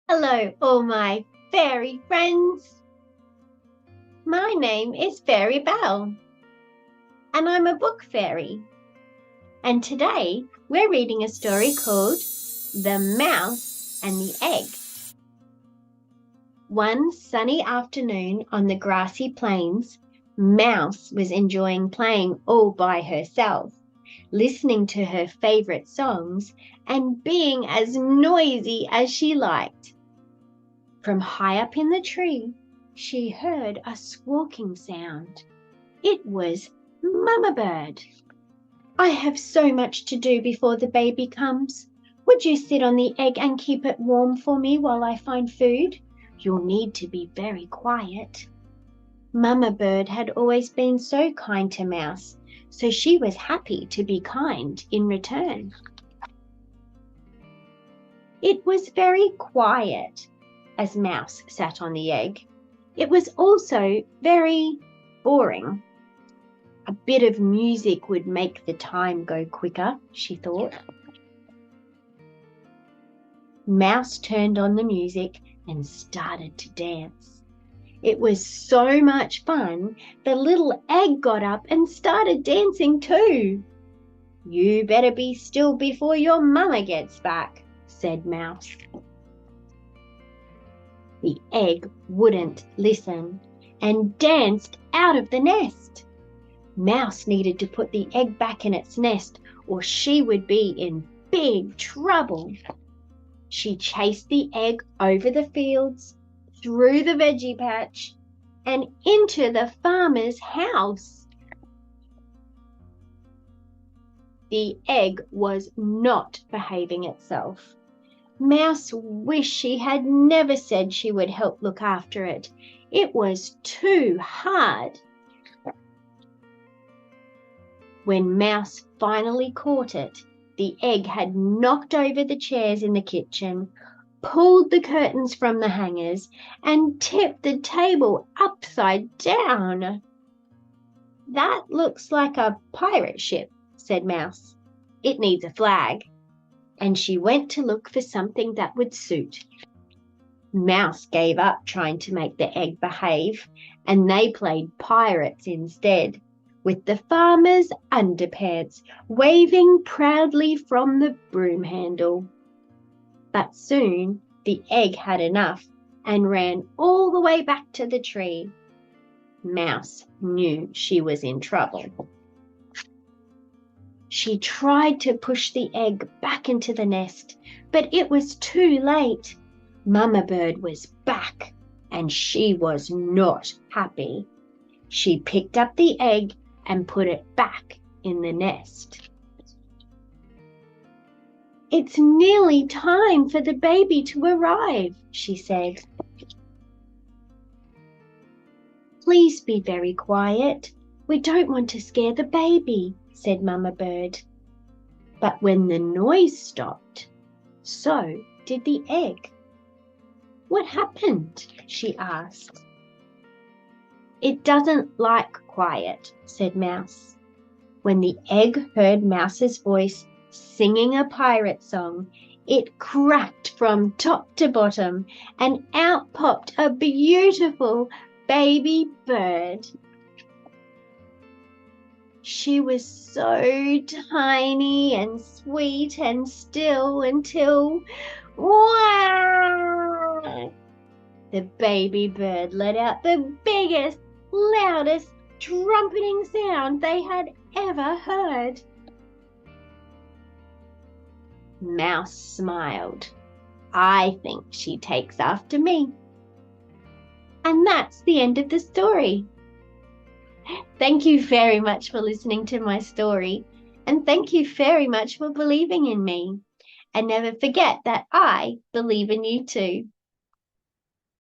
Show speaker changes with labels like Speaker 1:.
Speaker 1: Hello, all my fairy friends. My name is Fairy Belle, and I'm a book fairy. And today we're reading a story called The Mouse and the Egg. One sunny afternoon on the grassy plains, Mouse was enjoying playing all by herself, listening to her favorite songs and being as noisy as she liked. From high up in the tree, she heard a squawking sound. It was Mama Bird. "I have so much to do before the baby comes. Would you sit on the egg and keep it warm for me while I find food? You'll need to be very quiet." Mama Bird had always been so kind to Mouse, so she was happy to be kind in return. It was very quiet as Mouse sat on the egg. It was also very boring. A bit of music would make the time go quicker, she thought. Mouse turned on the music and started to dance. It was so much fun, the little egg got up and started dancing too. "You better be still before your mama gets back," said Mouse. The egg wouldn't listen and danced out of the nest. Mouse needed to put the egg back in its nest or she would be in big trouble. She chased the egg over the fields, through the veggie patch, and into the farmer's house. The egg was not behaving itself. Mouse wished she had never said she would help look after it. It was too hard. When Mouse finally caught it, the egg had knocked over the chairs in the kitchen, pulled the curtains from the hangers, and tipped the table upside down. "That looks like a pirate ship," said Mouse. "It needs a flag." And she went to look for something that would suit. Mouse gave up trying to make the egg behave, and they played pirates instead, with the farmer's underpants waving proudly from the broom handle. But soon the egg had enough and ran all the way back to the tree. Mouse knew she was in trouble. She tried to push the egg back into the nest, but it was too late. Mama Bird was back, and she was not happy. She picked up the egg and put it back in the nest. "It's nearly time for the baby to arrive," she said. "Please be very quiet. We don't want to scare the baby," said Mama Bird. But when the noise stopped, so did the egg. "What happened?" she asked. "It doesn't like quiet," said Mouse. When the egg heard Mouse's voice singing a pirate song, it cracked from top to bottom, and out popped a beautiful baby bird. She was so tiny and sweet and still until, "Wah!" The baby bird let out the biggest, loudest trumpeting sound they had ever heard. Mouse smiled. "I think she takes after me." And that's the end of the story. Thank you very much for listening to my story, and thank you very much for believing in me. And never forget that I believe in you too.